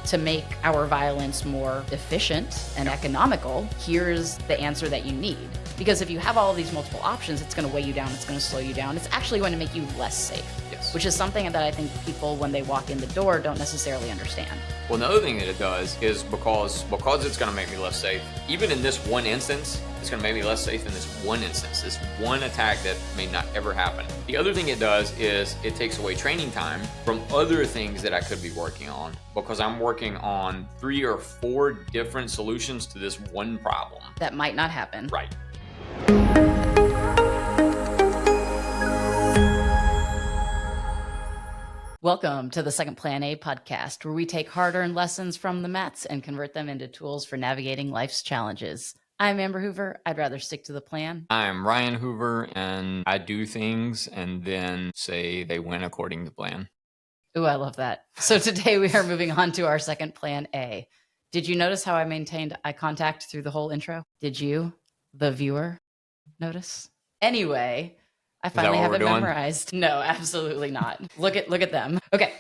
to make our violence more efficient and economical, here's the answer that you need. Because if you have all of these multiple options, it's going to weigh you down, it's going to slow you down, it's actually going to make you less safe. Yes. Which is something that I think people, when they walk in the door, don't necessarily understand. Well, another thing that it does is because it's going to make me less safe, even in this one instance, it's going to make me less safe in this one instance, this one attack that may not ever happen. The other thing it does is it takes away training time from other things that I could be working on, because I'm working on 3 or 4 different solutions to this one problem. That might not happen. Right. Welcome to the Second Plan A podcast, where we take hard-earned lessons from the mats and convert them into tools for navigating life's challenges. I'm Amber Hoover. I'd rather stick to the plan. I'm Ryan Hoover, and I do things and then say they went according to plan. Ooh, I love that. So today we are moving on to our second plan A. Did you notice how I maintained eye contact through the whole intro? Did you, the viewer, notice? Anyway, I finally have it memorized. No, absolutely not. Look at them. Okay.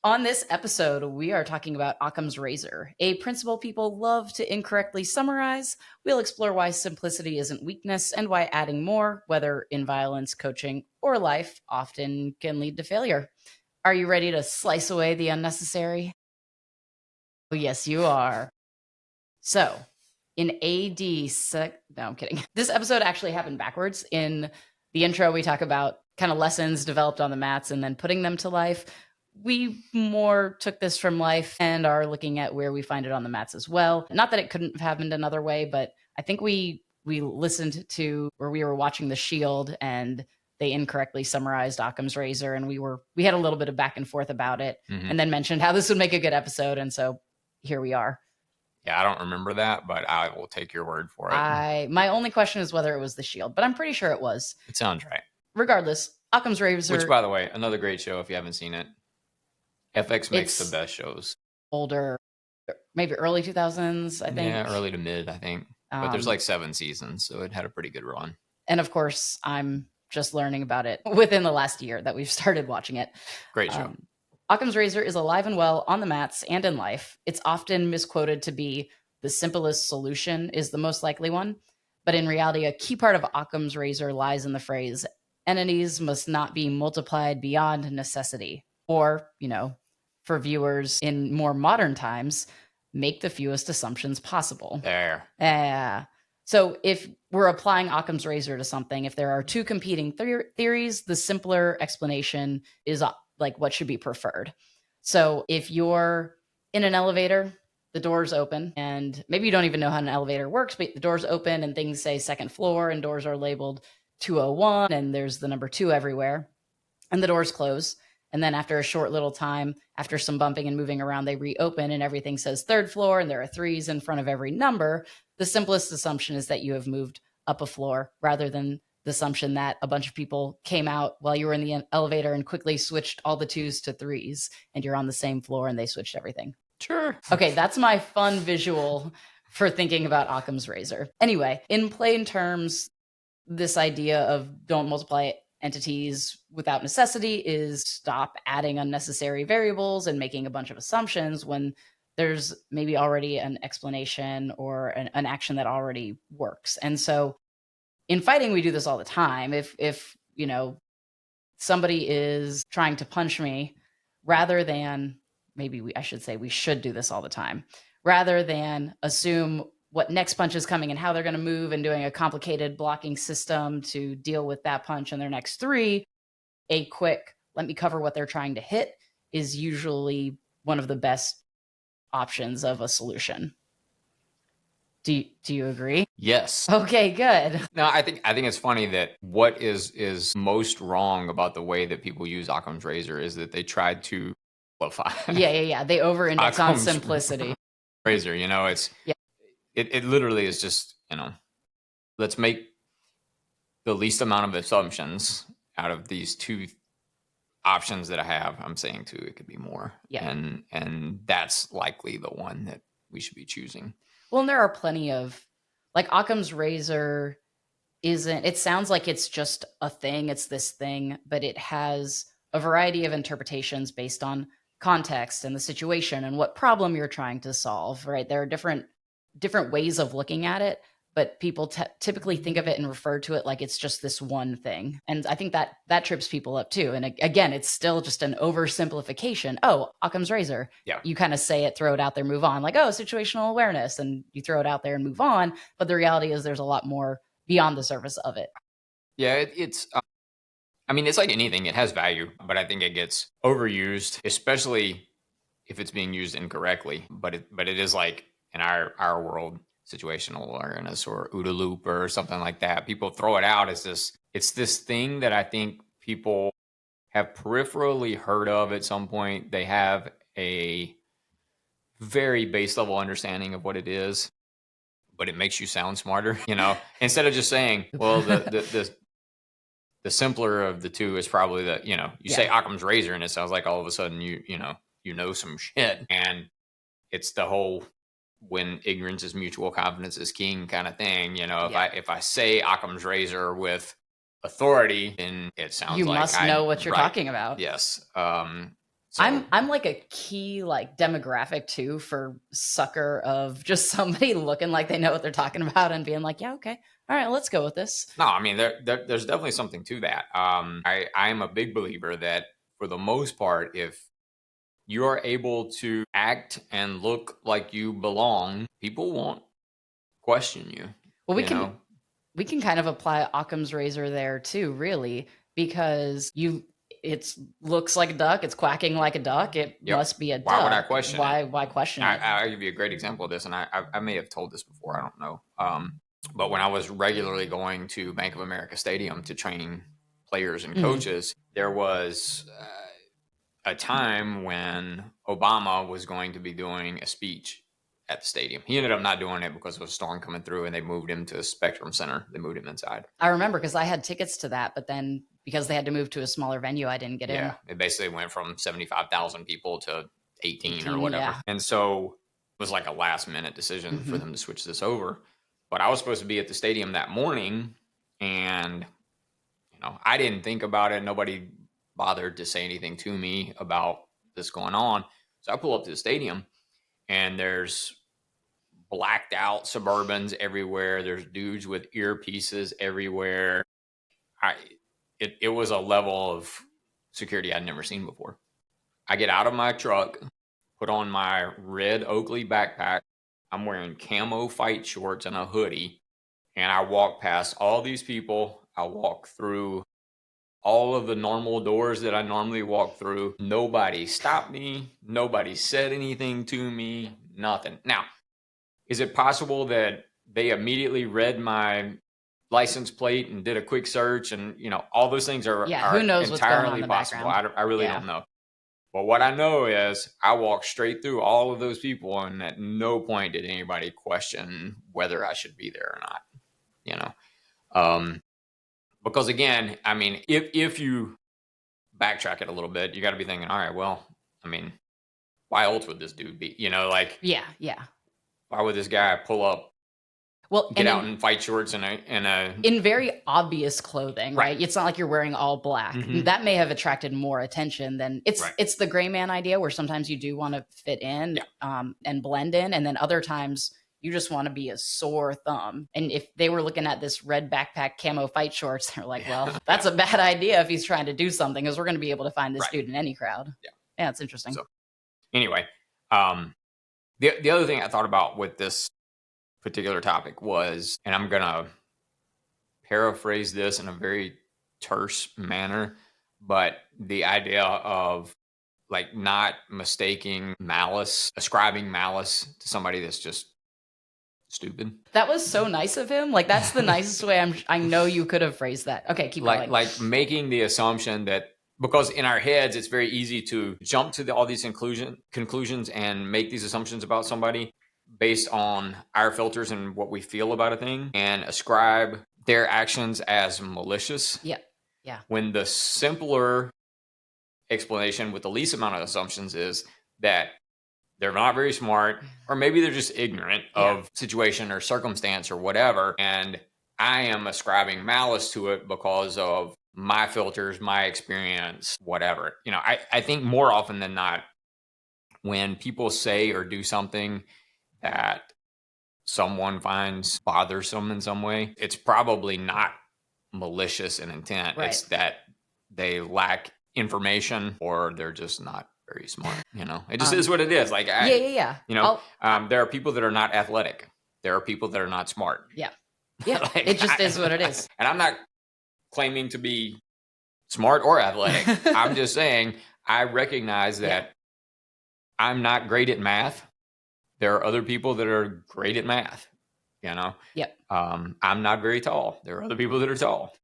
On this episode, we are talking about Occam's razor, a principle people love to incorrectly summarize. We'll explore why simplicity isn't weakness and why adding more, whether in violence, coaching, or life, often can lead to failure. Are you ready to slice away the unnecessary? Oh, yes, you are. So, in no, I'm kidding. This episode actually happened backwards. In the intro, we talk about kind of lessons developed on the mats and then putting them to life. We more took this from life and are looking at where we find it on the mats as well. Not that it couldn't have happened another way, but I think we listened to where we were watching The Shield and they incorrectly summarized Occam's razor, and we had a little bit of back and forth about it, and then mentioned how this would make a good episode, and so here we are. Yeah, I don't remember that, but I will take your word for it. My only question is whether it was The Shield, but I'm pretty sure it was. It sounds right. Regardless, Occam's razor, which, by the way, another great show if you haven't seen it. FX makes the best shows. Older, maybe early 2000s, I think. Yeah, early to mid, I think. But there's like 7 seasons, so it had a pretty good run. And of course, I'm just learning about it within the last year that we've started watching it. Great show. Occam's razor is alive and well on the mats and in life. It's often misquoted to be the simplest solution is the most likely one. But in reality, a key part of Occam's razor lies in the phrase, entities must not be multiplied beyond necessity. Or, for viewers in more modern times, make the fewest assumptions possible. There. Yeah. So if we're applying Occam's razor to something, if there are 2 competing theories, the simpler explanation is like what should be preferred. So if you're in an elevator, the doors open, and maybe you don't even know how an elevator works, but the doors open and things say second floor and doors are labeled 201 and there's the number 2 everywhere, and the doors close. And then after a short little time, after some bumping and moving around, they reopen and everything says 3rd floor and there are 3s in front of every number. The simplest assumption is that you have moved up a floor, rather than the assumption that a bunch of people came out while you were in the elevator and quickly switched all the 2s to 3s and you're on the same floor and they switched everything. Sure. Okay, that's my fun visual for thinking about Occam's razor. Anyway, in plain terms, this idea of don't multiply entities without necessity is stop adding unnecessary variables and making a bunch of assumptions when there's maybe already an explanation or an action that already works. And so in fighting, we do this all the time. If somebody is trying to punch me, rather than I should say we should do this all the time, rather than assume what next punch is coming and how they're going to move and doing a complicated blocking system to deal with that punch and their next 3, a quick, let me cover what they're trying to hit is usually one of the best options of a solution. Do you agree? Yes. Okay, good. No, I think it's funny that what is most wrong about the way that people use Occam's razor is that they tried to simplify. Yeah. They over-index on simplicity. Razor, it literally is just, let's make the least amount of assumptions out of these 2 options that I have. I'm saying 2, it could be more. Yeah. And that's likely the one that we should be choosing. Well, and there are plenty of, like, Occam's razor it sounds like it's just a thing, it's this thing, but it has a variety of interpretations based on context and the situation and what problem you're trying to solve, right? There are different ways of looking at it, but people typically think of it and refer to it like it's just this one thing. And I think that trips people up too. And again, it's still just an oversimplification. Oh, Occam's razor. Yeah. You kind of say it, throw it out there, move on. Like, oh, situational awareness, and you throw it out there and move on. But the reality is there's a lot more beyond the surface of it. Yeah, it's I mean, it's like anything, it has value, but I think it gets overused, especially if it's being used incorrectly. But it is like in our world, situational awareness or OODA loop or something like that. People throw it out as it's this thing that I think people have peripherally heard of at some point. They have a very base level understanding of what it is, but it makes you sound smarter, instead of just saying, well, the simpler of the two is probably you say Occam's razor and it sounds like all of a sudden you know some shit. And it's the whole when ignorance is mutual, confidence is king kind of thing. If I say Occam's razor with authority, then it sounds you like must know what you're talking about. Yes. So I'm like a key like demographic too for sucker of just somebody looking like they know what they're talking about and being like, yeah, okay, all right, let's go with this. No, I mean there's definitely something to that. I am a big believer that for the most part, if you're able to act and look like you belong, people won't question you. Well, we can kind of apply Occam's razor there too, really, because it looks like a duck, it's quacking like a duck, it must be a duck. Why would I question it? Why question it? I'll give you a great example of this, and I may have told this before, I don't know. But when I was regularly going to Bank of America Stadium to train players and coaches, there was a time when Obama was going to be doing a speech at the stadium. He ended up not doing it because of a storm coming through, and they moved him to Spectrum Center. They moved him inside. I remember because I had tickets to that, but then because they had to move to a smaller venue, I didn't get in. Yeah, it basically went from 75,000 people to 18 or whatever. Yeah. And so it was like a last minute decision for them to switch this over. But I was supposed to be at the stadium that morning, and I didn't think about it. Nobody bothered to say anything to me about this going on. So I pull up to the stadium, and there's blacked out Suburbans everywhere. There's dudes with earpieces everywhere. It was a level of security I'd never seen before. I get out of my truck, put on my red Oakley backpack. I'm wearing camo fight shorts and a hoodie, and I walk past all these people. I walk through all of the normal doors that I normally walk through. Nobody stopped me. Nobody said anything to me. Nothing. Now, is it possible that they immediately read my license plate and did a quick search? And, all those things are who knows entirely possible. I really don't know. But what I know is I walked straight through all of those people, and at no point did anybody question whether I should be there or not, because again, I mean, if you backtrack it a little bit, you got to be thinking, all right, well, I mean, why else would this dude be, yeah. Why would this guy pull up, get out in fight shorts and in very obvious clothing, right? It's not like you're wearing all black. That may have attracted more attention than it's the gray man idea, where sometimes you do want to fit in and blend in, and then other times you just want to be a sore thumb. And if they were looking at this red backpack camo fight shorts, they're like, well, that's a bad idea if he's trying to do something, because we're going to be able to find this dude in any crowd. Yeah, it's interesting. So anyway, the other thing I thought about with this particular topic was, and I'm going to paraphrase this in a very terse manner, but the idea of like not mistaking malice, ascribing malice to somebody that's just stupid. That was so nice of him. Like, that's the nicest way I know you could have phrased that. Okay, keep going. Like making the assumption that, because in our heads, it's very easy to jump to all these conclusions and make these assumptions about somebody based on our filters and what we feel about a thing, and ascribe their actions as malicious. Yeah. When the simpler explanation with the least amount of assumptions is that they're not very smart, or maybe they're just ignorant of situation or circumstance or whatever. And I am ascribing malice to it because of my filters, my experience, whatever. I think more often than not, when people say or do something that someone finds bothersome in some way, it's probably not malicious in intent. Right. It's that they lack information or they're just not very smart. It just is what it is. Like, Yeah. There are people that are not athletic. There are people that are not smart. Yeah. Like, it just is what it is. And I'm not claiming to be smart or athletic. I'm just saying I recognize that I'm not great at math. There are other people that are great at math. Yep. I'm not very tall. There are other people that are tall.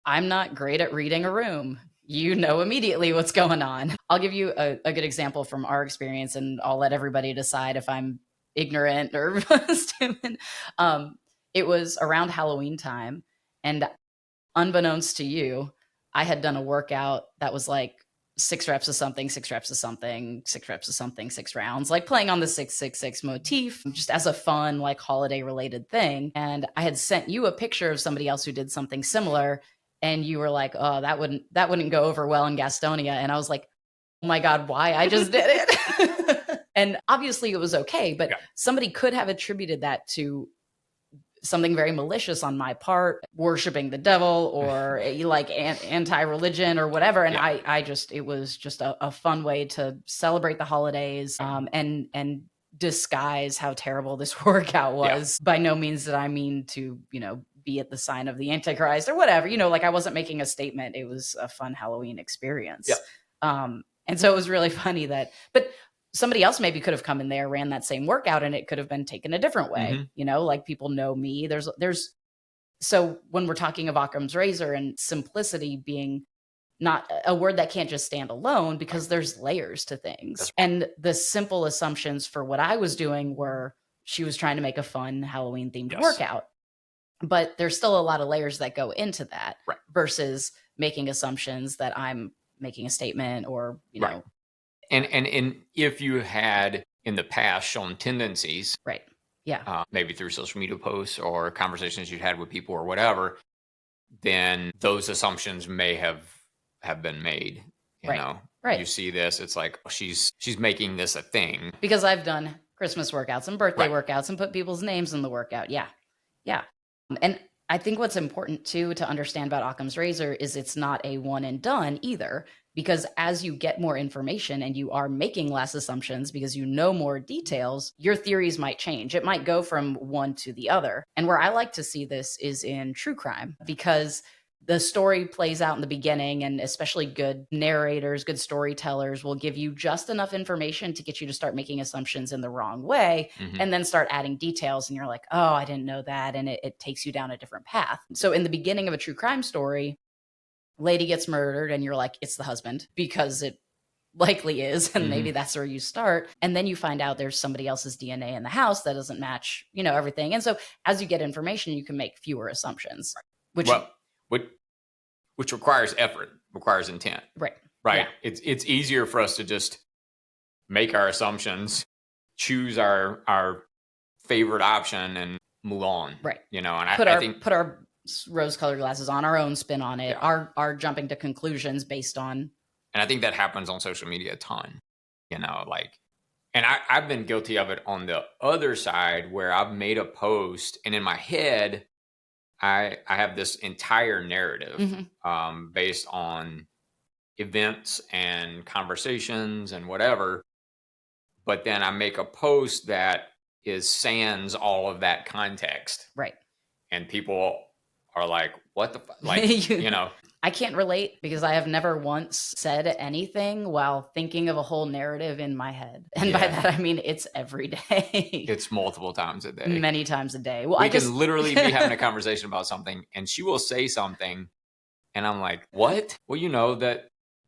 I'm not great at reading a room. You know immediately what's going on. I'll give you a good example from our experience, and I'll let everybody decide if I'm ignorant or stupid. It was around Halloween time, and unbeknownst to you, I had done a workout that was like 6 reps of something, 6 reps of something, 6 reps of something, 6 rounds, like playing on the 666 motif, just as a fun, like holiday related thing. And I had sent you a picture of somebody else who did something similar. And you were like, oh, that wouldn't go over well in Gastonia. And I was like, oh my God, why? I just did it. And obviously it was okay, but somebody could have attributed that to something very malicious on my part, worshiping the devil or like anti-religion or whatever. And it was just a fun way to celebrate the holidays and disguise how terrible this workout was. By no means did I mean to, be at the sign of the Antichrist or whatever, like I wasn't making a statement. It was a fun Halloween experience. And so it was really funny but somebody else maybe could have come in there, ran that same workout, and it could have been taken a different way. Like people know me. So when we're talking of Occam's razor and simplicity being not a word that can't just stand alone, because there's layers to things. And the simple assumptions for what I was doing were she was trying to make a fun Halloween themed workout. But there's still a lot of layers that go into that versus making assumptions that I'm making a statement or, know. And if you had in the past shown tendencies, maybe through social media posts or conversations you had with people or whatever, then those assumptions may have been made. You see this, it's like, oh, she's making this a thing. Because I've done Christmas workouts and birthday workouts and put people's names in the workout. Yeah. And I think what's important too to understand about Occam's razor is it's not a one and done either, because as you get more information and you are making less assumptions because you know more details, your theories might change. It might go from one to the other. And where I like to see this is in true crime, because the story plays out in the beginning, and especially good narrators, good storytellers will give you just enough information to get you to start making assumptions in the wrong way, and then start adding details. And you're like, oh, I didn't know that. And it takes you down a different path. So in the beginning of a true crime story, lady gets murdered and you're like, it's the husband, because it likely is. And maybe that's where you start. And then you find out there's somebody else's DNA in the house that doesn't match, everything. And so as you get information, you can make fewer assumptions, which requires effort, requires intent. Right. Yeah. It's easier for us to just make our assumptions, choose our favorite option, and move on. Right. And I think put our rose-colored glasses on, our own spin on it, our jumping to conclusions based on. And I think that happens on social media a ton. And I've been guilty of it on the other side, where I've made a post and in my head, I have this entire narrative based on events and conversations and whatever. But then I make a post that is sans all of that context. Right. And people are like, what the fuck? Like, I can't relate because I have never once said anything while thinking of a whole narrative in my head. And by that, I mean, it's every day. It's multiple times a day. Many times a day. Well, we can literally be having a conversation about something and she will say something and I'm like, what? Well,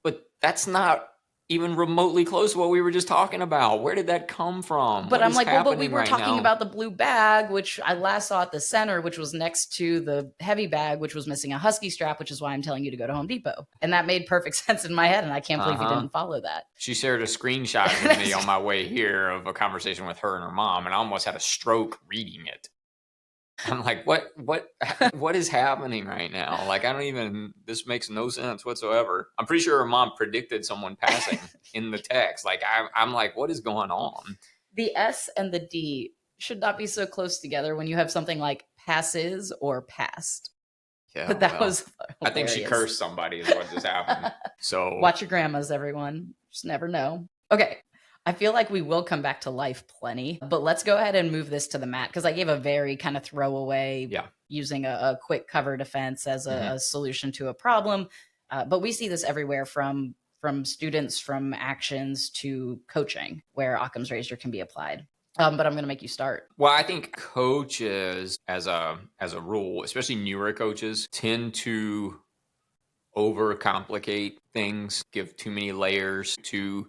but that's not even remotely close to what we were just talking about. Where did that come from? But I'm like, but we were talking about the blue bag, which I last saw at the center, which was next to the heavy bag, which was missing a husky strap, which is why I'm telling you to go to Home Depot. And that made perfect sense in my head, and I can't believe you didn't follow that. She shared a screenshot with me on my way here of a conversation with her and her mom, and I almost had a stroke reading it. I'm like, what is happening right now? Like, this makes no sense whatsoever. I'm pretty sure her mom predicted someone passing in the text. Like, I'm like, what is going on? The S and the D should not be so close together when you have something like passes or passed. Yeah, But that well, was I think she hilarious. cursed somebody is what just happened. So Watch your grandmas, everyone. Just never know. Okay. I feel like we will come back to life plenty, but let's go ahead and move this to the mat because I gave a very kind of throwaway yeah, using a quick cover defense as a solution to a problem. But we see this everywhere from students, from actions to coaching, where Occam's razor can be applied. But I'm going to make you start. well, I think coaches, as a rule, especially newer coaches, tend to overcomplicate things, give too many layers to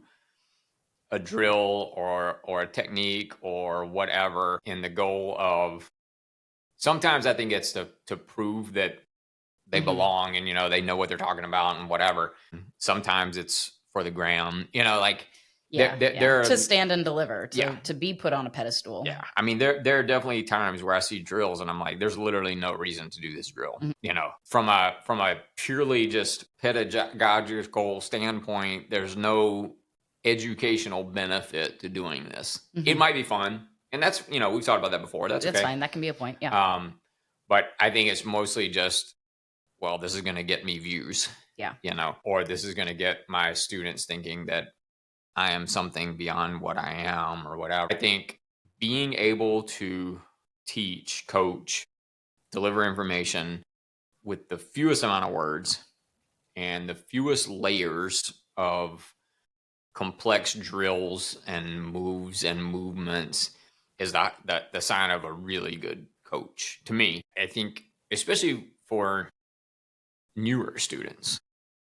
a drill or a technique or whatever, in the goal of, sometimes I think it's to prove that they belong and they know what they're talking about and whatever. Sometimes it's for the gram, like To stand and deliver, to be put on a pedestal. Yeah, I mean, there are definitely times where I see drills and I'm like, there's literally no reason to do this drill. From a purely just pedagogical standpoint, there's no educational benefit to doing this. It might be fun, and that's we've talked about that before. That's okay. Fine. That can be a point. Yeah. But I think it's mostly just, well, this is going to get me views. Yeah. Or this is going to get my students thinking that I am something beyond what I am or whatever. I think being able to teach, coach, deliver information with the fewest amount of words and the fewest layers of complex drills and moves and movements is the sign of a really good coach to me. I think, especially for newer students,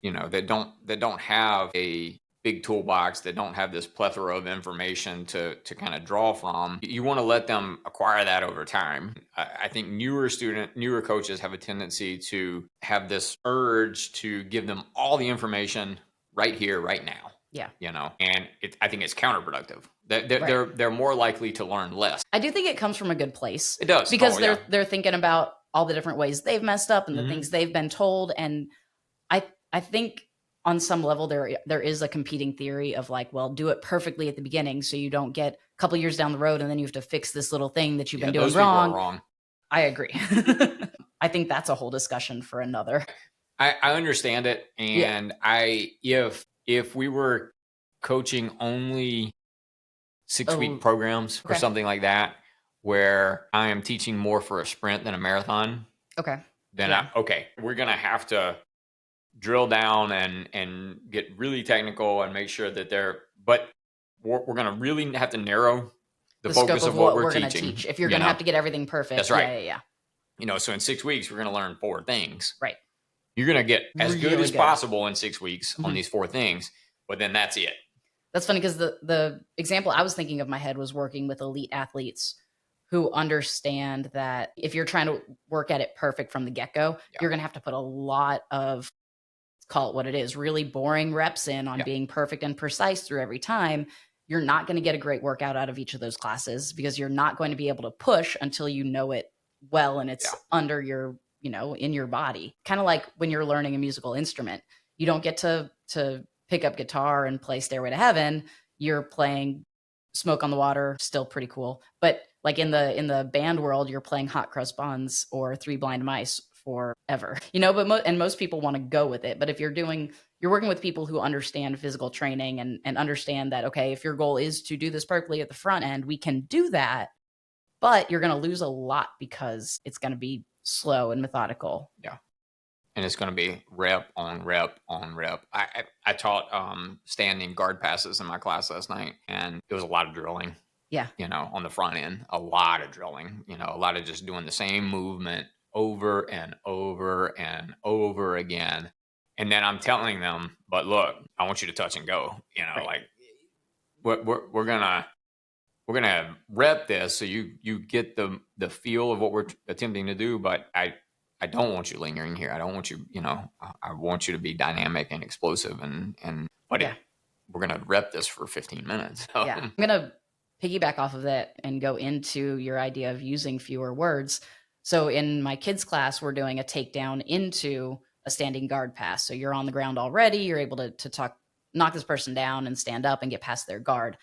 that don't have a big toolbox, that don't have this plethora of information to kind of draw from. You want to let them acquire that over time. I think newer coaches have a tendency to have this urge to give them all the information right here, right now. Yeah. And I think it's counterproductive. They're more likely to learn less. I do think it comes from a good place. It does. Because they're thinking about all the different ways they've messed up and the things they've been told. And I think on some level there is a competing theory of like, well, do it perfectly at the beginning so you don't get a couple years down the road and then you have to fix this little thing that you've been doing wrong. People are wrong. I agree. I think that's a whole discussion for another. I understand it. And if we were coaching only 6-week programs or something like that, where I am teaching more for a sprint than a marathon, then we're going to have to drill down and get really technical and make sure that but we're going to really have to narrow the focus of what we're teaching. Teach. If you're going to have to get everything perfect. That's right. Yeah. So in 6 weeks, we're going to learn 4 things. Right. You're going to get as really good as possible in 6 weeks on these 4 things, but then that's it. That's funny because the example I was thinking of in my head was working with elite athletes who understand that if you're trying to work at it perfect from the get-go, you're going to have to put a lot of, call it what it is, really boring reps in on being perfect and precise through every time. You're not going to get a great workout out of each of those classes because you're not going to be able to push until you know it well and it's under your, in your body. Kind of like when you're learning a musical instrument. You don't get to pick up guitar and play Stairway to Heaven. You're playing Smoke on the Water, still pretty cool. But like in the band world, you're playing Hot Cross Buns or Three Blind Mice forever, but most people want to go with it. But if you're working with people who understand physical training and understand that, okay, if your goal is to do this perfectly at the front end, we can do that, but you're going to lose a lot because it's going to be slow and methodical. Yeah. And it's going to be rep on rep on rep. I taught standing guard passes in my class last night, and it was a lot of drilling. Yeah. On the front end, a lot of drilling, a lot of just doing the same movement over and over and over again. And then I'm telling them, but look, I want you to touch and go, like we're gonna rep this so you get the feel of what we're attempting to do. But I don't want you lingering here. I don't want you, I want you to be dynamic and explosive we're going to rep this for 15 minutes. So. Yeah. I'm going to piggyback off of that and go into your idea of using fewer words. So in my kids class, we're doing a takedown into a standing guard pass. So you're on the ground already. You're able to knock this person down and stand up and get past their guard.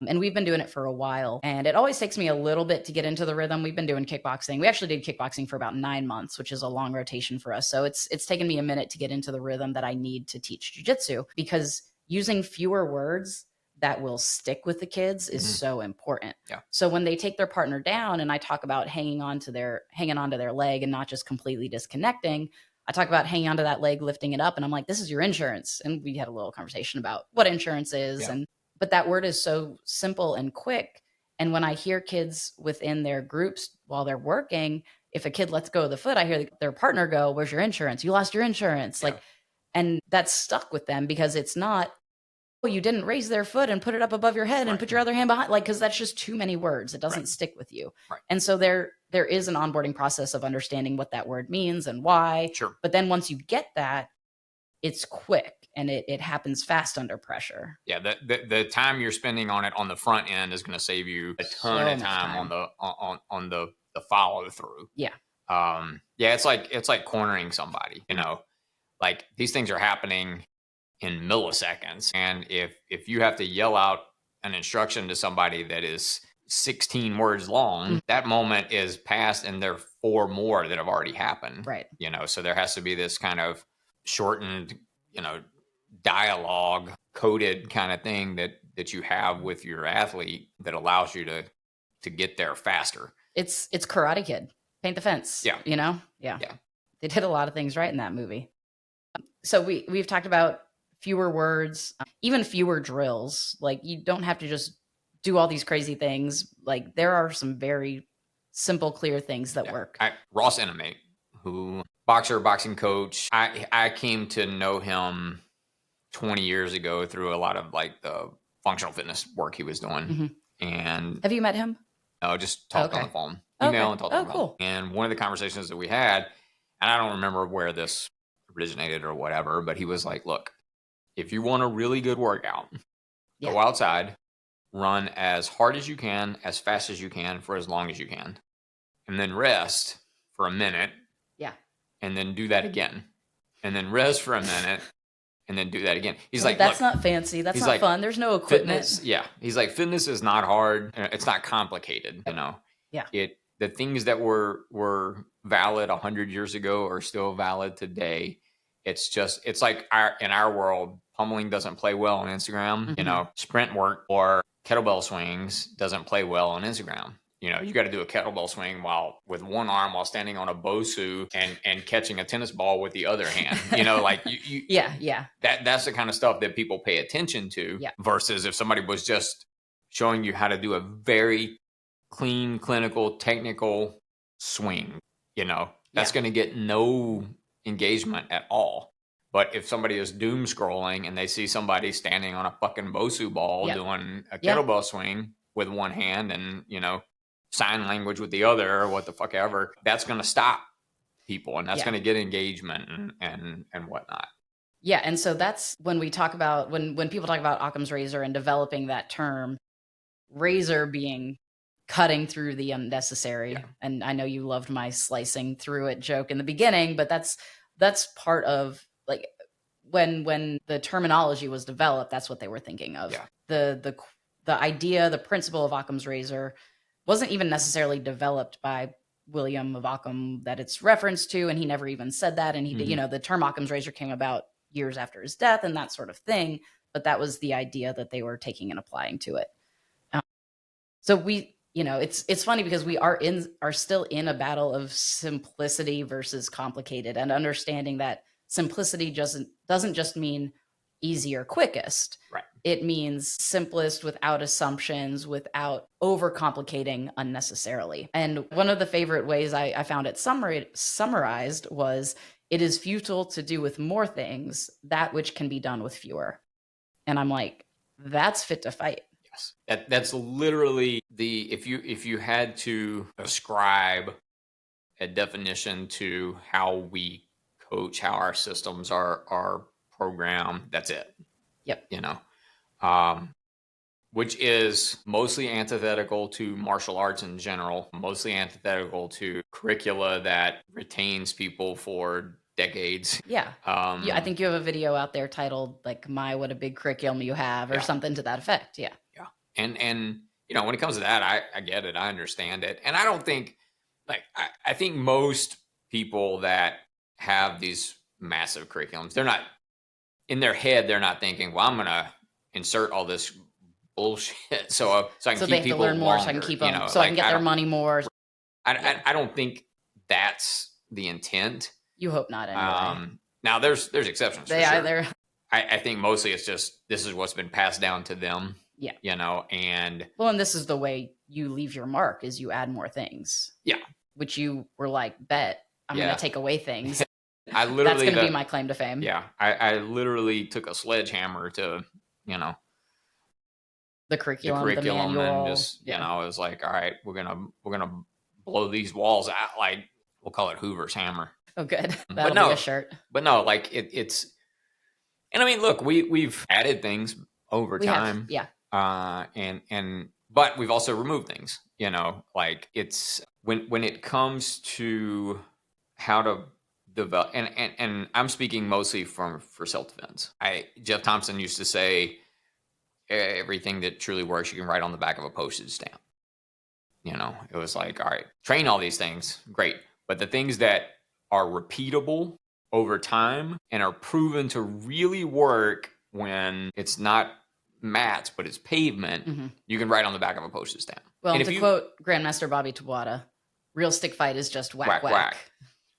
And we've been doing it for a while. And it always takes me a little bit to get into the rhythm. We've been doing kickboxing. We actually did kickboxing for about 9 months, which is a long rotation for us. So it's taken me a minute to get into the rhythm that I need to teach jiu-jitsu, because using fewer words that will stick with the kids is so important. Yeah. So when they take their partner down and I talk about hanging onto their leg and not just completely disconnecting, I talk about hanging onto that leg, lifting it up, and I'm like, this is your insurance. And we had a little conversation about what insurance is. Yeah. But that word is so simple and quick. And when I hear kids within their groups while they're working, if a kid lets go of the foot, I hear their partner go, where's your insurance? You lost your insurance. Yeah. Like, and that's stuck with them, because it's not, oh, you didn't raise their foot and put it up above your head and put your other hand behind, like, because that's just too many words. It doesn't stick with you. Right. And so there is an onboarding process of understanding what that word means and why. Sure. But then once you get that, it's quick and it happens fast under pressure. Yeah, the time you're spending on it on the front end is going to save you a ton of time on the follow through. Yeah. Yeah, it's like cornering somebody, you know. Like, these things are happening in milliseconds, and if you have to yell out an instruction to somebody that is 16 words long, that moment is past, and there are 4 more that have already happened. Right. You know, so there has to be this kind of shortened, you know, dialogue coded kind of thing that you have with your athlete that allows you to get there faster. It's Karate Kid, paint the fence. Yeah. You know? Yeah. Yeah. They did a lot of things right in that movie. So we've talked about fewer words, even fewer drills. Like, you don't have to just do all these crazy things. Like, there are some very simple, clear things that work. Ross Enamate, who boxing coach, I came to know him 20 years ago through a lot of like the functional fitness work he was doing. And have you met him? No, just talked on the phone, email and talked on the phone. Cool. And one of the conversations that we had, and I don't remember where this originated or whatever, but he was like, look, if you want a really good workout, go outside, run as hard as you can, as fast as you can, for as long as you can, and then rest for a minute. Yeah. And then do that again. And then rest for a minute. And then do that again. He's like, that's not fancy. That's not like, fun. There's no equipment. Fitness, yeah. He's like, fitness is not hard. It's not complicated, you know. Yeah. The things that were valid 100 years ago are still valid today. It's like in our world, pummeling doesn't play well on Instagram. You know, sprint work or kettlebell swings doesn't play well on Instagram. You know, you got to do a kettlebell swing with one arm while standing on a Bosu and catching a tennis ball with the other hand. You know, like you yeah. That's the kind of stuff that people pay attention to. Yeah. Versus if somebody was just showing you how to do a very clean, clinical, technical swing, you know, that's going to get no engagement at all. But if somebody is doom scrolling and they see somebody standing on a fucking Bosu ball doing a kettlebell swing with one hand and, you know, sign language with the other, or what the fuck ever, that's going to stop people, and that's going to get engagement and whatnot. Yeah. And so that's when we talk about, when people talk about Occam's razor and developing that term, razor being cutting through the unnecessary. Yeah. And I know you loved my slicing through it joke in the beginning, but that's part of, like, when the terminology was developed, that's what they were thinking of. Yeah. The idea, the principle of Occam's razor wasn't even necessarily developed by William of Occam that it's referenced to, and he never even said that. And he did, you know, the term Occam's razor came about years after his death and that sort of thing. But that was the idea that they were taking and applying to it. So we, you know, it's funny because we are still in a battle of simplicity versus complicated, and understanding that simplicity doesn't just mean easy or quickest. Right. It means simplest, without assumptions, without overcomplicating unnecessarily. And one of the favorite ways I found it summarized was, it is futile to do with more things that which can be done with fewer. And I'm like, that's fit to fight. Yes. That's literally if you had to ascribe a definition to how we coach, how our systems are programmed, that's it. Yep. You know, which is mostly antithetical to martial arts in general, mostly antithetical to curricula that retains people for decades. Yeah. Yeah, I think you have a video out there titled like "My What a Big Curriculum You Have" or Yeah. something to that effect. Yeah. Yeah. And when it comes to that, I get it. I understand it. And I don't think I think most people that have these massive curriculums, they're not in their head, they're not thinking, well, I'm gonna insert all this bullshit so I can So they keep have to people learn more so I can longer. keep them, so I can get their money more. Yeah. I don't think that's the intent. You hope not anyway. Now there's exceptions for They sure. either. I think mostly it's just this is what's been passed down to them. Yeah. And Well, and this is the way you leave your mark is you add more things. Yeah. Which you were like, bet I'm Yeah. going to take away things. I literally That's going to be my claim to fame. Yeah. I literally took a sledgehammer to, The curriculum, the manual. and just, it was like, all right, we're gonna blow these walls out. Like, we'll call it Hoover's hammer. Oh, good. But That'll no, be a shirt. But no, like it's, and I mean, look, we've added things over time. Yeah. But we've also removed things, like it's when it comes to how to develop, and I'm speaking mostly for self-defense. Jeff Thompson used to say, everything that truly works, you can write on the back of a postage stamp. It was like, all right, train all these things, great. But the things that are repeatable over time and are proven to really work when it's not mats, but it's pavement, you can write on the back of a postage stamp. Well, and to quote Grandmaster Bobby Tabata, real stick fight is just whack, whack.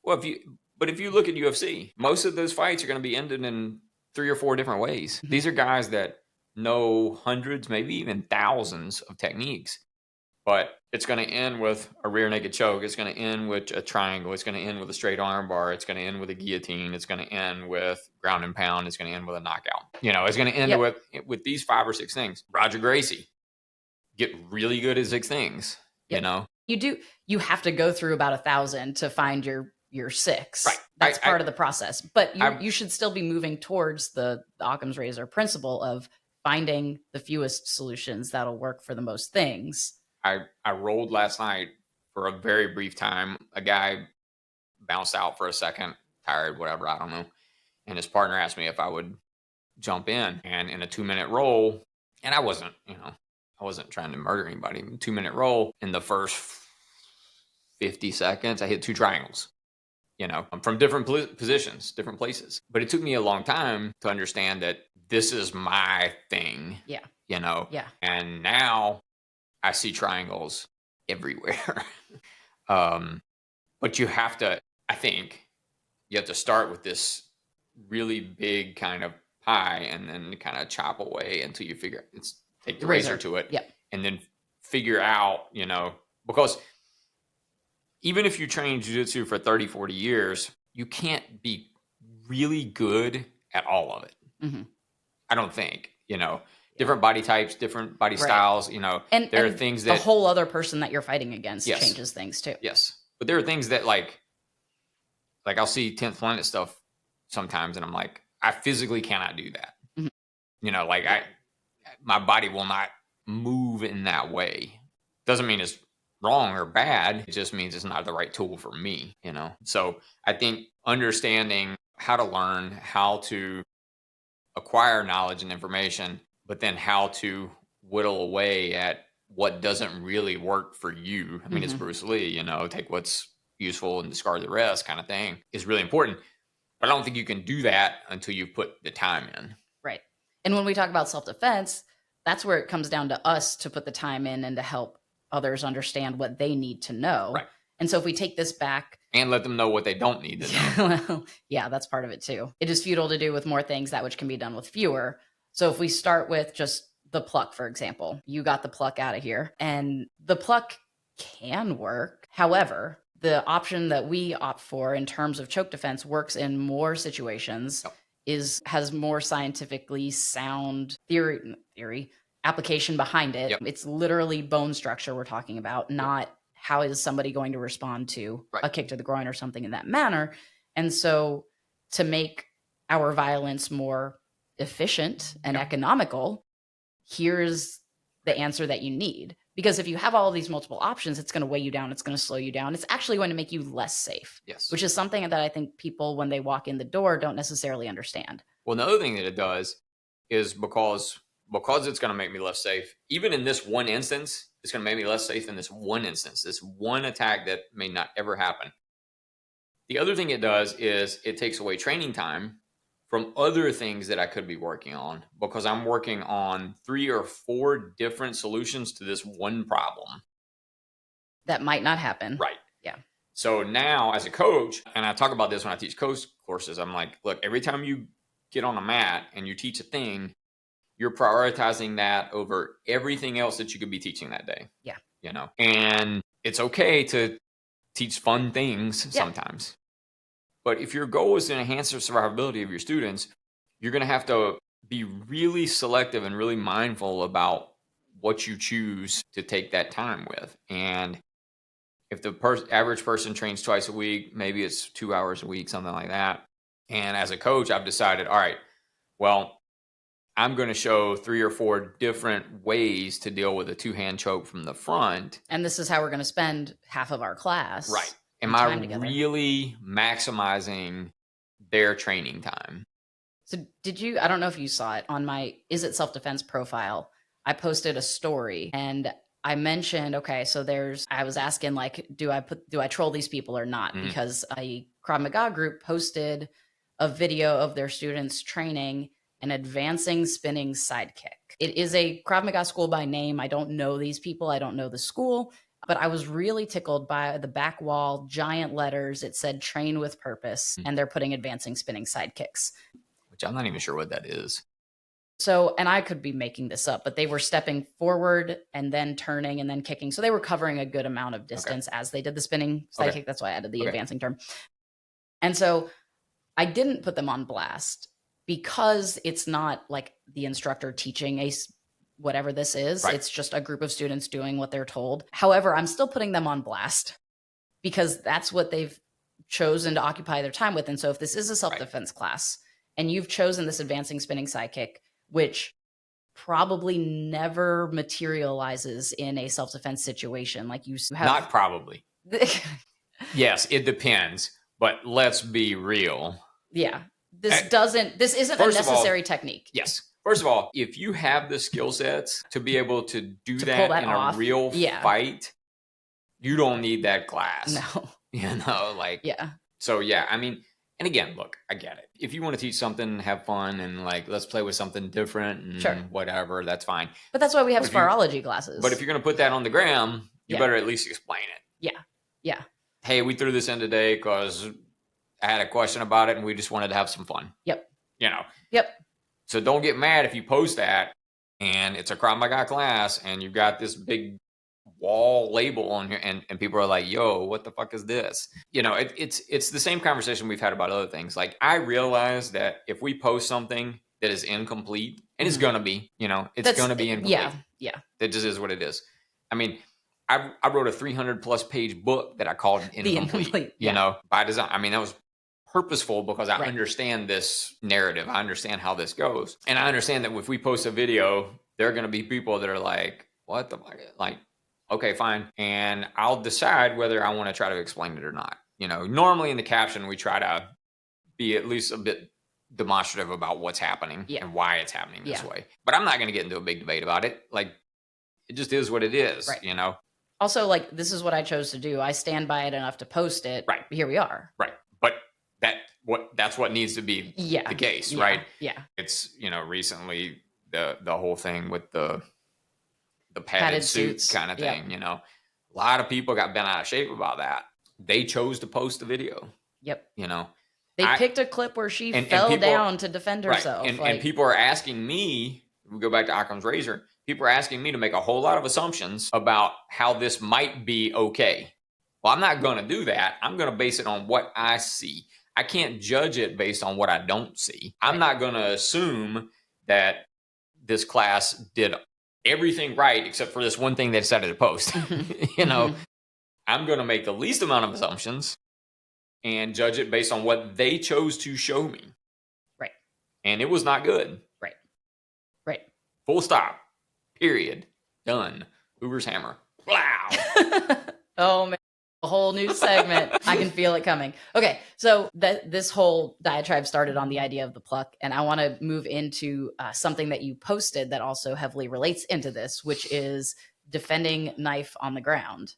Well, if you look at UFC, most of those fights are going to be ended in 3 or 4 different ways. These are guys that know hundreds, maybe even thousands of techniques, but it's going to end with a rear naked choke. It's going to end with a triangle. It's going to end with a straight arm bar. It's going to end with a guillotine. It's going to end with ground and pound. It's going to end with a knockout. It's going to end with these 5 or 6 things. Roger Gracie, get really good at 6 things. You have to go through about 1,000 to find your 6. Right. That's part of the process. But you should still be moving towards the Occam's razor principle of finding the fewest solutions that'll work for the most things. I rolled last night for a very brief time. A guy bounced out for a second, tired, whatever, I don't know. And his partner asked me if I would jump in. And in a 2-minute roll, and I wasn't trying to murder anybody. 2-minute roll, in the first 50 seconds, I hit 2 triangles. From different positions, different places. But it took me a long time to understand that this is my thing. Yeah. Yeah. And now I see triangles everywhere. But you have to start with this really big kind of pie and then kind of chop away until you take the razor to it. Yep. And then figure out, because even if you train jiu-jitsu for 30, 40 years, you can't be really good at all of it. I don't think, different body types, different body styles, and there are things that the whole other person that you're fighting against changes things too. Yes. But there are things that like I'll see 10th Planet stuff sometimes and I'm like, I physically cannot do that. My body will not move in that way. Doesn't mean it's wrong or bad. It just means it's not the right tool for me, So I think understanding how to learn, how to acquire knowledge and information, but then how to whittle away at what doesn't really work for you. I mean, it's Bruce Lee, take what's useful and discard the rest kind of thing is really important. But I don't think you can do that until you put the time in. Right. And when we talk about self-defense, that's where it comes down to us to put the time in and to help others understand what they need to know. Right. And so if we take this back and let them know what they don't need to know. Well, yeah, that's part of it too. It is futile to do with more things that which can be done with fewer. So if we start with just the pluck, for example, you got the pluck out of here and the pluck can work. However, the option that we opt for in terms of choke defense works in more situations, has more scientifically sound theory application behind it. It's literally bone structure we're talking about, not how is somebody going to respond to a kick to the groin or something in that manner. And so to make our violence more efficient and economical, here's the answer that you need. Because if you have all of these multiple options, it's going to weigh you down. It's going to slow you down. It's actually going to make you less safe. Yes. Which is something that I think people, when they walk in the door, don't necessarily understand. Well, another thing that it does is because it's going to make me less safe, even in this one instance, it's going to make me less safe in this one instance, this one attack that may not ever happen. The other thing it does is it takes away training time from other things that I could be working on, because I'm working on 3 or 4 different solutions to this one problem. That might not happen. Right. Yeah. So now as a coach, and I talk about this when I teach coach courses, I'm like, look, every time you get on a mat and you teach a thing, you're prioritizing that over everything else that you could be teaching that day. Yeah. You know, and it's okay to teach fun things sometimes. But if your goal is to enhance the survivability of your students, you're going to have to be really selective and really mindful about what you choose to take that time with. And if the average person trains twice a week, maybe it's 2 hours a week, something like that. And as a coach, I've decided, all right, well, I'm going to show 3 or 4 different ways to deal with a 2-hand choke from the front. And this is how we're going to spend half of our class. Right. Am I really maximizing their training time? So I don't know if you saw it on my Is It Self-Defense profile. I posted a story and I mentioned, okay, so I was asking like, do I troll these people or not? Mm-hmm. Because a Krav Maga group posted a video of their students training an advancing spinning sidekick. It is a Krav Maga school by name. I don't know these people. I don't know the school. But I was really tickled by the back wall, giant letters. It said train with purpose, and they're putting advancing spinning sidekicks. Which I'm not even sure what that is. So, and I could be making this up, but they were stepping forward and then turning and then kicking. So they were covering a good amount of distance as they did the spinning sidekick. That's why I added the advancing term. And so I didn't put them on blast because it's not like the instructor teaching whatever this is. Right. It's just a group of students doing what they're told. However, I'm still putting them on blast because that's what they've chosen to occupy their time with. And so if this is a self-defense class and you've chosen this advancing spinning sidekick, which probably never materializes in a self-defense situation, like you have. Not probably. Yes, it depends, but let's be real. Yeah. This isn't a necessary technique. Yes. First of all, if you have the skill sets to be able to do that in a real fight, you don't need that class. No. You know, like, so yeah, I mean, and again, look, I get it. If you want to teach something, have fun, and like, let's play with something different and whatever, that's fine. But that's why we have spirology classes. But if you're going to put that on the gram, you better at least explain it. Yeah. Yeah. Hey, we threw this in today because I had a question about it and we just wanted to have some fun. Yep. You know. Yep. So don't get mad if you post that and it's a Krav Maga class and you've got this big wall label on here and people are like, yo, what the fuck is this? You know, it's the same conversation we've had about other things. Like, I realize that if we post something that is incomplete, and it's going to be, you know, it's going to be incomplete. Yeah. That just is what it is. I mean, I wrote a 300+ page book that I called Incomplete, you know, by design. I mean, that was purposeful because I understand this narrative. I understand how this goes. And I understand that if we post a video, there are going to be people that are like, what the fuck? Like, okay, fine. And I'll decide whether I want to try to explain it or not. You know, normally in the caption, we try to be at least a bit demonstrative about what's happening and why it's happening this way. But I'm not going to get into a big debate about it. Like, it just is what it is, you know? Also, like, this is what I chose to do. I stand by it enough to post it. Right. Here we are. Right. But that's what needs to be the case, right? Yeah. It's, you know, recently the whole thing with the padded suits kind of thing, you know. A lot of people got bent out of shape about that. They chose to post the video. Yep. You know. They picked a clip where she fell down to defend herself. Right. And people are asking me, we go back to Occam's razor, people are asking me to make a whole lot of assumptions about how this might be okay. Well, I'm not going to do that. I'm going to base it on what I see. I can't judge it based on what I don't see. I'm not going to assume that this class did everything right except for this one thing they decided to post. You know, I'm going to make the least amount of assumptions and judge it based on what they chose to show me. Right. And it was not good. Right. Right. Full stop. Period. Done. Uber's hammer. Wow. Oh man, a whole new segment. I can feel it coming. Okay, so this whole diatribe started on the idea of the pluck, and I want to move into something that you posted that also heavily relates into this, which is defending knife on the ground.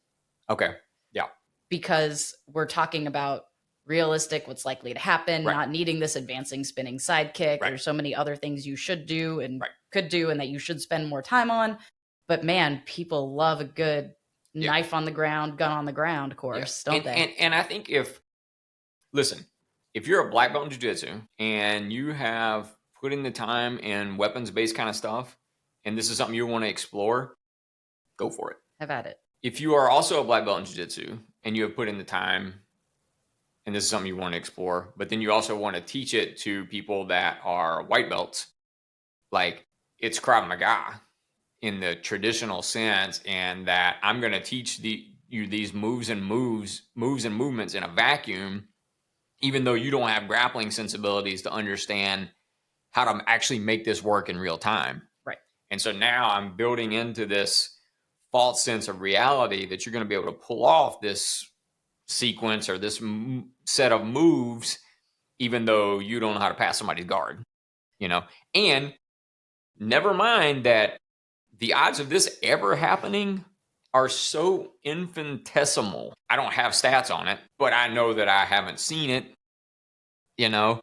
Okay. Yeah. Because we're talking about realistic, what's likely to happen, Right. not needing this advancing spinning sidekick. Right. There's so many other things you should do and Right. could do and that you should spend more time on. But man, people love a good knife on the ground, gun on the ground course, don't they? And I think listen, if you're a black belt in jiu-jitsu and you have put in the time in weapons-based kind of stuff, and this is something you want to explore, go for it. Have at it. If you are also a black belt in jiu-jitsu and you have put in the time, and this is something you want to explore, but then you also want to teach it to people that are white belts, like it's Krav Maga in the traditional sense, and that I'm going to teach you these moves and movements in a vacuum, even though you don't have grappling sensibilities to understand how to actually make this work in real time. Right. And so now I'm building into this false sense of reality that you're going to be able to pull off this sequence or this set of moves, even though you don't know how to pass somebody's guard, and never mind that the odds of this ever happening are so infinitesimal. I don't have stats on it, but I know that I haven't seen it.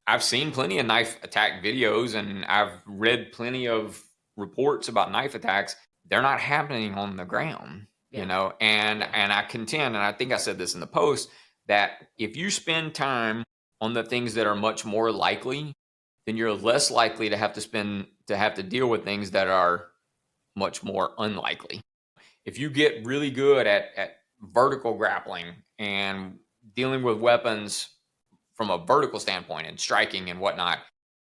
I've seen plenty of knife attack videos and I've read plenty of reports about knife attacks. They're not happening on the ground, and I contend, and I think I said this in the post, that if you spend time on the things that are much more likely, then you're less likely to have to deal with things that are much more unlikely. If you get really good at vertical grappling and dealing with weapons from a vertical standpoint and striking and whatnot,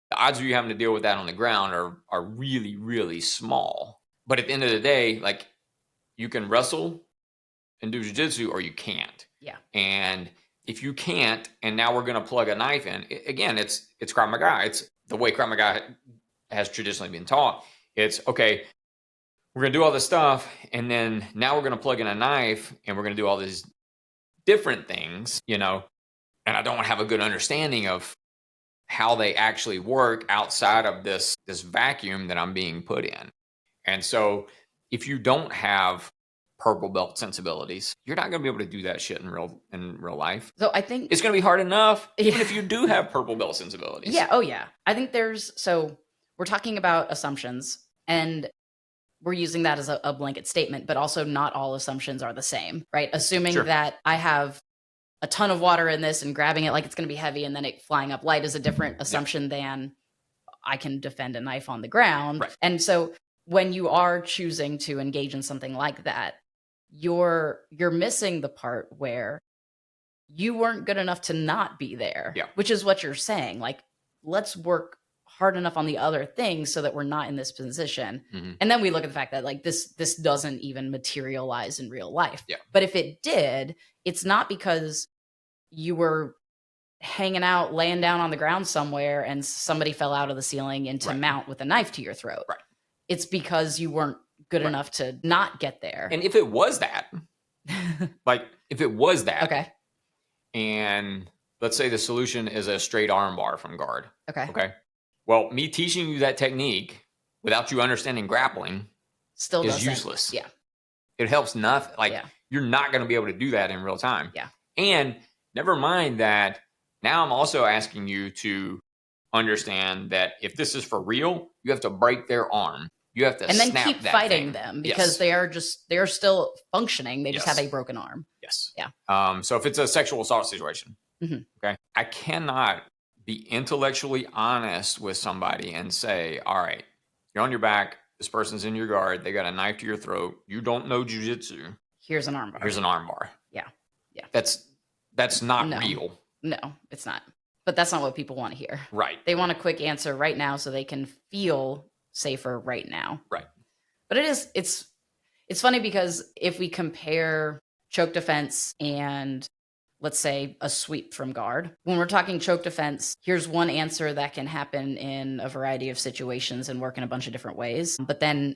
the odds of you having to deal with that on the ground are really, really small. But at the end of the day, like, you can wrestle and do jiu-jitsu or you can't. Yeah. And if you can't, and now we're going to plug a knife in, again, it's Krav Maga. It's the way Krav Maga has traditionally been taught. It's, okay, we're going to do all this stuff, and then now we're going to plug in a knife, and we're going to do all these different things, and I don't have a good understanding of how they actually work outside of this vacuum that I'm being put in. And so if you don't have purple belt sensibilities, you're not going to be able to do that shit in real life. So I think it's going to be hard enough, even if you do have purple belt sensibilities. Yeah. Oh yeah. I think we're talking about assumptions, and we're using that as a blanket statement, but also not all assumptions are the same, right? Assuming that I have a ton of water in this and grabbing it like it's going to be heavy and then it flying up light is a different assumption than I can defend a knife on the ground. Right. And so when you are choosing to engage in something like that, you're missing the part where you weren't good enough to not be there, which is what you're saying. Like, let's work hard enough on the other things so that we're not in this position. Mm-hmm. And then we look at the fact that like this doesn't even materialize in real life. Yeah. But if it did, it's not because you were hanging out, laying down on the ground somewhere and somebody fell out of the ceiling into mount with a knife to your throat. Right. It's because you weren't good enough to not get there. And if it was that, okay. And let's say the solution is a straight arm bar from guard. Okay. Well, me teaching you that technique without you understanding grappling is useless. Yeah. It helps nothing. You're not going to be able to do that in real time. Yeah. And never mind that now I'm also asking you to understand that if this is for real, you have to break their arm. You have to and then snap keep that fighting thing. them because they're still functioning. They just have a broken arm. Yes. Yeah. So if it's a sexual assault situation, mm-hmm. I cannot be intellectually honest with somebody and say, all right, you're on your back. This person's in your guard. They got a knife to your throat. You don't know jiu-jitsu. Here's an arm bar. Yeah. Yeah. That's not real. No, it's not. But that's not what people want to hear. Right. They want a quick answer right now so they can feel safer right now. Right. But it's funny because if we compare choke defense and let's say a sweep from guard, when we're talking choke defense, here's one answer that can happen in a variety of situations and work in a bunch of different ways. But then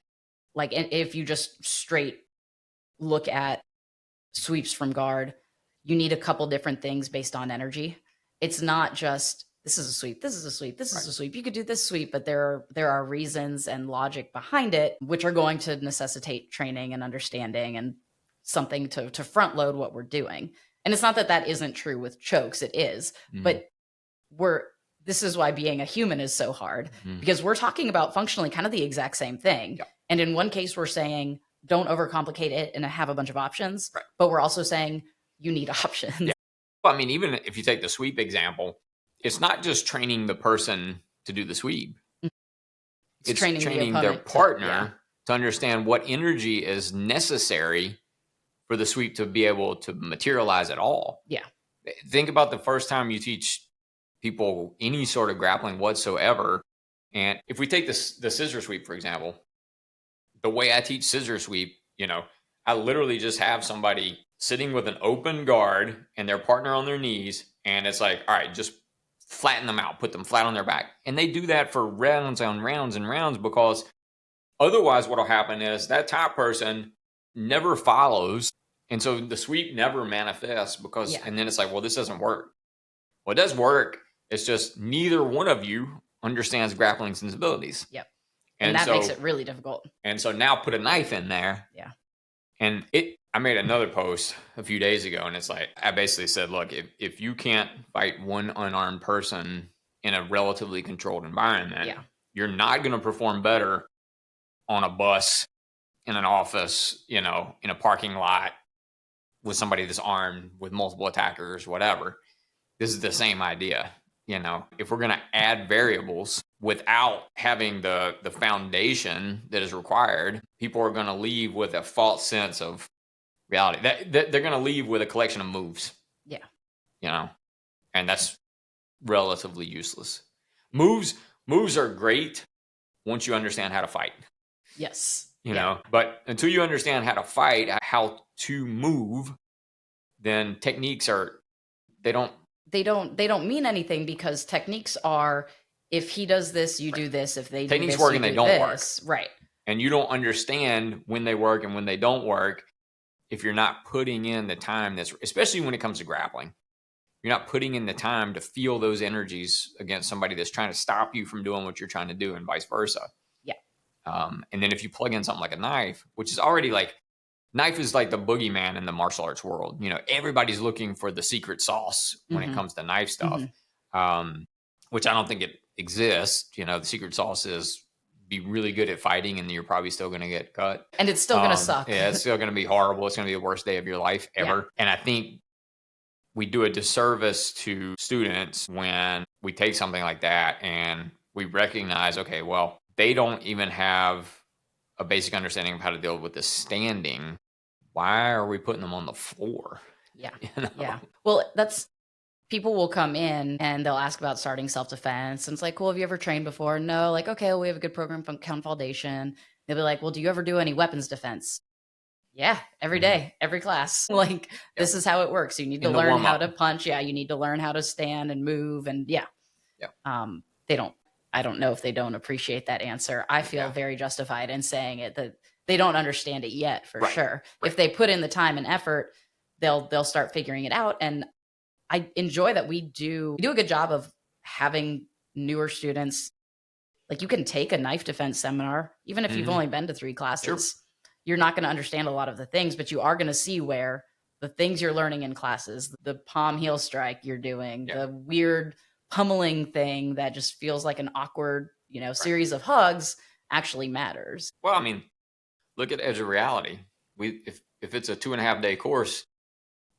Like if you just straight look at sweeps from guard, you need a couple different things based on energy. It's not just this is a sweep, this is a sweep, this is a sweep. You could do this sweep, but there are reasons and logic behind it, which are going to necessitate training and understanding and something to front load what we're doing. And it's not that that isn't true with chokes, it is, but this is why being a human is so hard, because we're talking about functionally kind of the exact same thing. Yeah. And in one case, we're saying don't overcomplicate it and have a bunch of options, but we're also saying you need options. Yeah. Well, I mean, even if you take the sweep example, it's not just training the person to do the sweep. It's training their partner to understand what energy is necessary for the sweep to be able to materialize at all. Yeah. Think about the first time you teach people any sort of grappling whatsoever. And if we take the scissor sweep, for example, the way I teach scissor sweep, I literally just have somebody sitting with an open guard and their partner on their knees. And it's like, all right, just flatten them out, put them flat on their back. And they do that for rounds on rounds and rounds, because otherwise what will happen is that top person never follows. And so the sweep never manifests because, and then it's like, well, this doesn't work. Well, it does work. It's just neither one of you understands grappling sensibilities. Yep. And that makes it really difficult. And so now put a knife in there. Yeah. And I made another post a few days ago, and it's like, I basically said, look, if you can't fight one unarmed person in a relatively controlled environment, you're not going to perform better on a bus, in an office, in a parking lot with somebody that's armed with multiple attackers, whatever. This is the same idea. If we're going to add variables without having the foundation that is required, people are going to leave with a false sense of reality. That they're going to leave with a collection of moves. Yeah. And that's relatively useless. Moves are great once you understand how to fight. Yes. You know, but until you understand how to fight, how to move, then techniques they don't mean anything, because techniques are, if he does this, you do this. If they techniques do this, work you and they do don't this. work. Right. And you don't understand when they work and when they don't work if you're not putting in the time especially when it comes to grappling. You're not putting in the time to feel those energies against somebody that's trying to stop you from doing what you're trying to do, and vice versa. Yeah. And then if you plug in something like a knife, which is already like, knife is like the boogeyman in the martial arts world. Everybody's looking for the secret sauce when it comes to knife stuff, which I don't think it exists. The secret sauce is be really good at fighting, and you're probably still going to get cut. And it's still going to suck. Yeah, it's still going to be horrible. It's going to be the worst day of your life ever. Yeah. And I think we do a disservice to students when we take something like that and we recognize, okay, well, they don't even have a basic understanding of how to deal with the standing. Why are we putting them on the floor? Yeah. Yeah. Well, people will come in and they'll ask about starting self-defense. And it's like, cool, have you ever trained before? No. Like, okay, well, we have a good program from Count Foundation. They'll be like, well, do you ever do any weapons defense? Yeah, every day, every class. Like, this is how it works. You need to learn how to punch. Yeah, you need to learn how to stand and move. And I don't know if they don't appreciate that answer. I feel very justified in saying it, that they don't understand it yet, for sure. Right. If they put in the time and effort, they'll start figuring it out. And I enjoy that we do a good job of having newer students. Like, you can take a knife defense seminar, even if you've only been to 3 classes. Sure. You're not going to understand a lot of the things, but you are going to see where the things you're learning in classes, the palm heel strike you're doing, the weird pummeling thing that just feels like an awkward, series of hugs, actually matters. Well, I mean, look at Edge of Reality. If it's a 2.5 day course,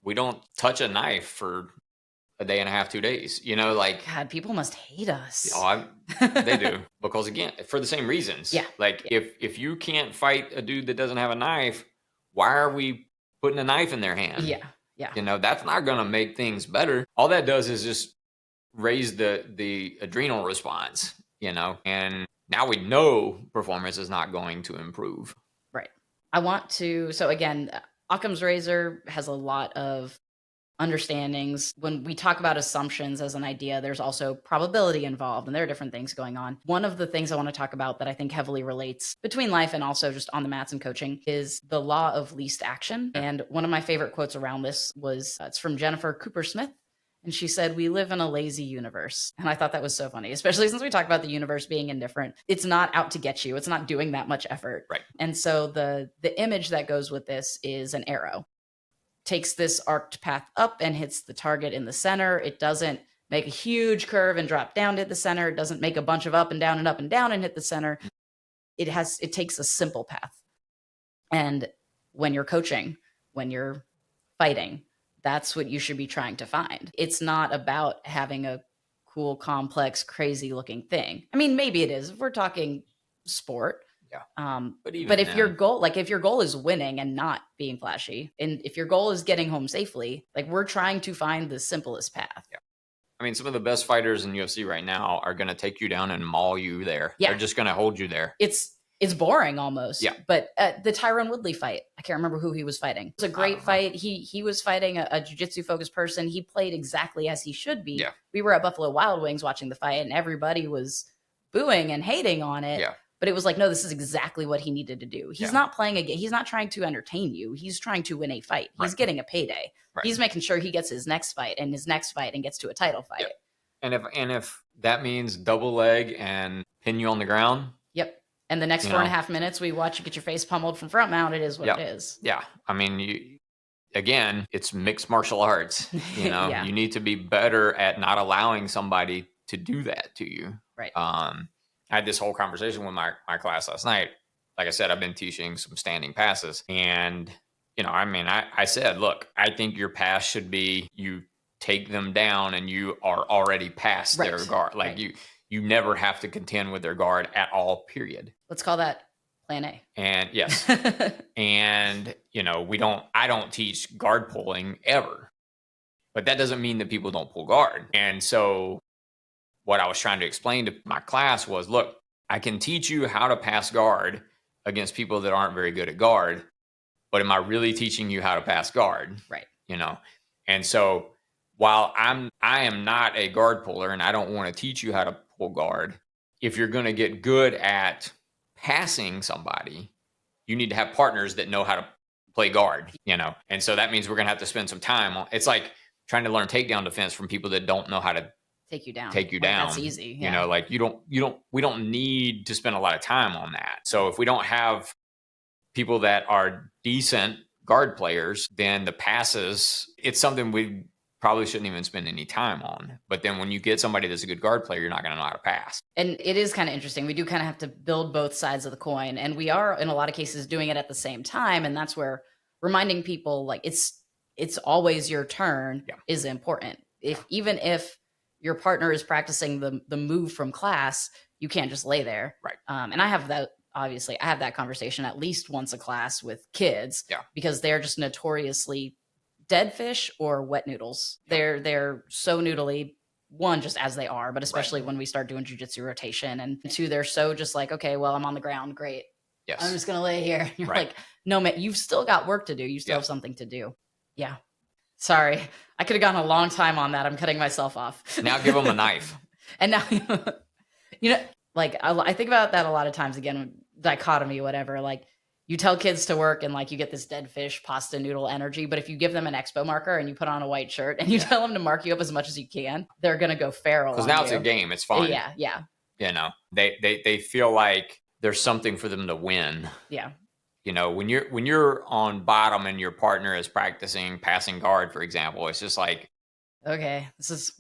we don't touch a knife for a day and a half, 2 days. God, people must hate us. They do, because again, for the same reasons. Yeah. Like, if you can't fight a dude that doesn't have a knife, why are we putting a knife in their hand? Yeah. Yeah. That's not going to make things better. All that does is just raise the adrenal response, and now we know performance is not going to improve. Right. So again, Occam's razor has a lot of understandings. When we talk about assumptions as an idea, there's also probability involved, and there are different things going on. One of the things I want to talk about that I think heavily relates between life and also just on the mats and coaching is the law of least action. And one of my favorite quotes around this was it's from Jennifer Cooper Smith. And she said, "We live in a lazy universe." And I thought that was so funny, especially since we talk about the universe being indifferent. It's not out to get you. It's not doing that much effort. Right. And so the image that goes with this is an arrow. Takes this arced path up and hits the target in the center. It doesn't make a huge curve and drop down to hit the center. It doesn't make a bunch of up and down and up and down and hit the center. It takes a simple path. And when you're coaching, when you're fighting, that's what you should be trying to find. It's not about having a cool, complex, crazy looking thing. I mean, maybe it is if we're talking sport. Yeah. But if your goal is winning and not being flashy, and if your goal is getting home safely, like we're trying to find the simplest path. Yeah. I mean, some of the best fighters in UFC right now are going to take you down and maul you there. Yeah. They're just going to hold you there. It's boring almost. Yeah. But the Tyrone Woodley fight, I can't remember who he was fighting. It was a great fight. He was fighting a jiu-jitsu focused person. He played exactly as he should be. Yeah. We were at Buffalo Wild Wings watching the fight, and everybody was booing and hating on it. Yeah. But it was like, no, this is exactly what he needed to do. He's not playing a game. He's not trying to entertain you. He's trying to win a fight. He's getting a payday. Right. He's making sure he gets his next fight and gets to a title fight. Yep. And if that means double leg and pin you on the ground. Yep. And the next 4.5 minutes, we watch you get your face pummeled from front mount. It is what it is. Yeah. I mean, it's mixed martial arts. Yeah. You need to be better at not allowing somebody to do that to you. Right. I had this whole conversation with my class last night. Like I said, I've been teaching some standing passes. And, I said, look, I think your pass should be you take them down and you are already past their guard. Like you never have to contend with their guard at all, period. Let's call that plan A. And yes. And, I don't teach guard pulling ever. But that doesn't mean that people don't pull guard. And so what I was trying to explain to my class was, look, I can teach you how to pass guard against people that aren't very good at guard, but am I really teaching you how to pass guard? Right. And so while I am not a guard puller and I don't want to teach you how to pull guard, if you're going to get good at passing somebody, you need to have partners that know how to play guard, And so that means we're going to have to spend some time on, it's like trying to learn takedown defense from people that don't know how to take you down. That's easy. Yeah. We don't need to spend a lot of time on that. So if we don't have people that are decent guard players, then the passes, it's something we probably shouldn't even spend any time on. But then when you get somebody that's a good guard player, you're not going to know how to pass. And it is kind of interesting. We do kind of have to build both sides of the coin. And we are, in a lot of cases, doing it at the same time. And that's where reminding people, like, it's always your turn is important. Even if your partner is practicing the move from class, you can't just lay there. Right. And I have that conversation at least once a class with kids because they're just notoriously dead fish or wet noodles. They're so noodly, one, just as they are, but especially when we start doing jiu-jitsu rotation, and two, they're so just like, okay, well, I'm on the ground. Great. Yes. I'm just going to lay here. You're like, no, man, you've still got work to do. You still have something to do. Yeah. Sorry. I could have gone a long time on that. I'm cutting myself off. Now give them a knife. And now, like I think about that a lot of times, again, dichotomy, whatever, like you tell kids to work and like you get this dead fish, pasta noodle energy. But if you give them an expo marker and you put on a white shirt and you tell them to mark you up as much as you can, they're going to go feral. Because now it's a game. It's fun. Yeah. Yeah. They feel like there's something for them to win. Yeah. When you're on bottom and your partner is practicing passing guard, for example, it's just like, okay,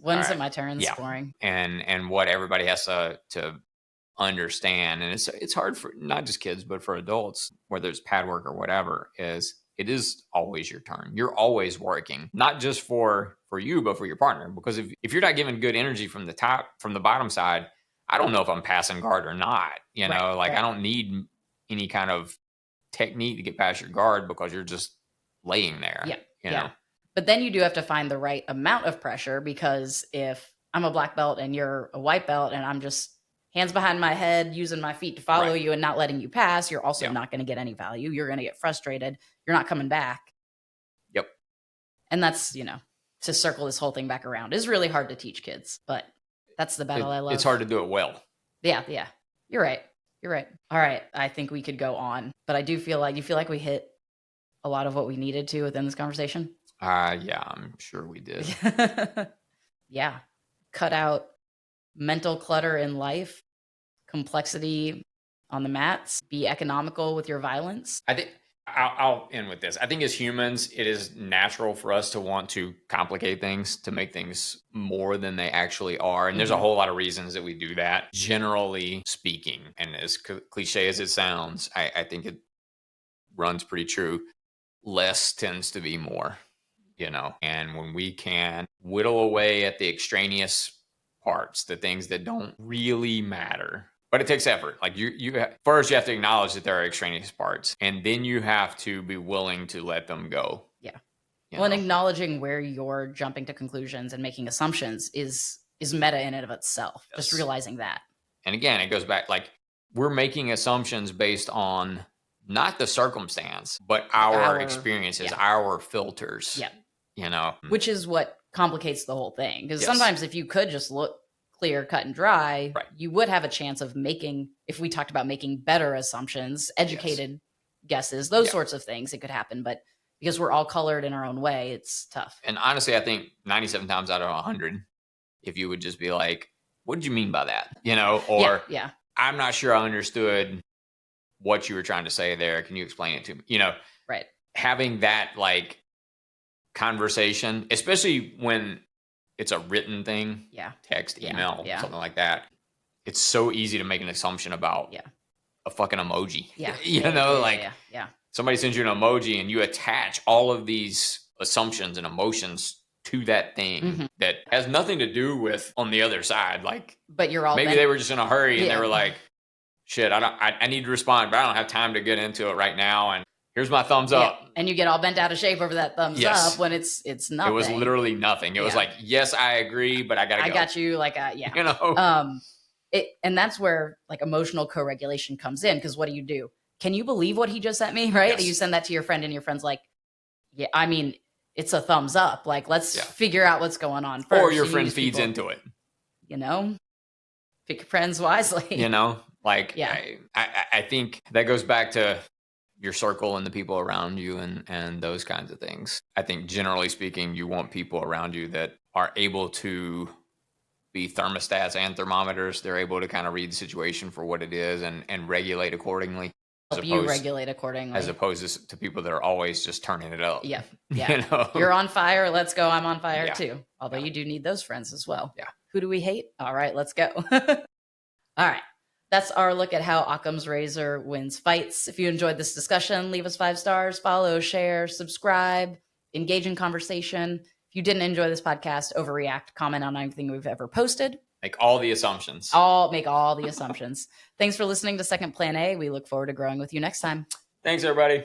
when's it my turn? It's yeah. boring. And what everybody has to understand, and it's hard for not just kids, but for adults, whether it's pad work or whatever, is it is always your turn. You're always working, not just for you, but for your partner. Because if you're not giving good energy from the bottom side, I don't know if I'm passing guard or not. I don't need any kind of technique to get past your guard because you're just laying there. Yeah. But then you do have to find the right amount of pressure, because if I'm a black belt and you're a white belt and I'm just hands behind my head, using my feet to follow you and not letting you pass, you're also not going to get any value. You're going to get frustrated. You're not coming back. Yep. And that's, to circle this whole thing back around is really hard to teach kids, but that's the battle I love. It's hard to do it well. Yeah. You're right. All right. I think we could go on, but I do feel like, you feel like we hit a lot of what we needed to within this conversation. Yeah, I'm sure we did. Yeah. Cut out mental clutter in life, complexity on the mats, be economical with your violence. I think I'll end with this. I think as humans, it is natural for us to want to complicate things, to make things more than they actually are. And there's a whole lot of reasons that we do that. Generally speaking, and as cliche as it sounds, I think it runs pretty true. Less tends to be more, and when we can whittle away at the extraneous parts, the things that don't really matter. But it takes effort. Like first you have to acknowledge that there are extraneous parts, and then you have to be willing to let them go. Yeah. And acknowledging where you're jumping to conclusions and making assumptions is meta in and of itself. Yes. Just realizing that. And again, it goes back, like, we're making assumptions based on not the circumstance, but our experiences, our filters. Yeah. Which is what complicates the whole thing. Because sometimes if you could just look clear, cut and dry, you would have a chance of making, if we talked about making better assumptions, educated guesses, those sorts of things, it could happen. But because we're all colored in our own way, it's tough. And honestly, I think 97 times out of 100, if you would just be like, what did you mean by that? Or I'm not sure I understood what you were trying to say there. Can you explain it to me? Right. Having that like conversation, especially when it's a written thing, text, email, something like that. It's so easy to make an assumption about a fucking emoji. Somebody sends you an emoji and you attach all of these assumptions and emotions to that thing that has nothing to do with on the other side. Like, but you're all maybe they were just in a hurry and they were like, shit, I need to respond, but I don't have time to get into it right now. And here's my thumbs up. And you get all bent out of shape over that thumbs up when it's nothing. It was literally nothing. It was like, yes, I agree, but I gotta go. I got you. Like, and that's where like emotional co-regulation comes in. Because what do? Can you believe what he just sent me? Right? You send that to your friend, and your friend's like, yeah, I mean, it's a thumbs up. Like, let's figure out what's going on first. Or your friend feeds into it. Pick your friends wisely. I think that goes back to your circle and the people around you and those kinds of things. I think generally speaking, you want people around you that are able to be thermostats and thermometers. They're able to kind of read the situation for what it is and regulate accordingly. Regulate accordingly. As opposed to people that are always just turning it up. Yeah. You're on fire. Let's go. I'm on fire too. Although you do need those friends as well. Yeah. Who do we hate? All right, let's go. All right. That's our look at how Occam's razor wins fights. If you enjoyed this discussion, leave us 5 stars, follow, share, subscribe, engage in conversation. If you didn't enjoy this podcast, overreact, comment on anything we've ever posted. Make all the assumptions. Make all the assumptions. Thanks for listening to Second Plan A. We look forward to growing with you next time. Thanks, everybody.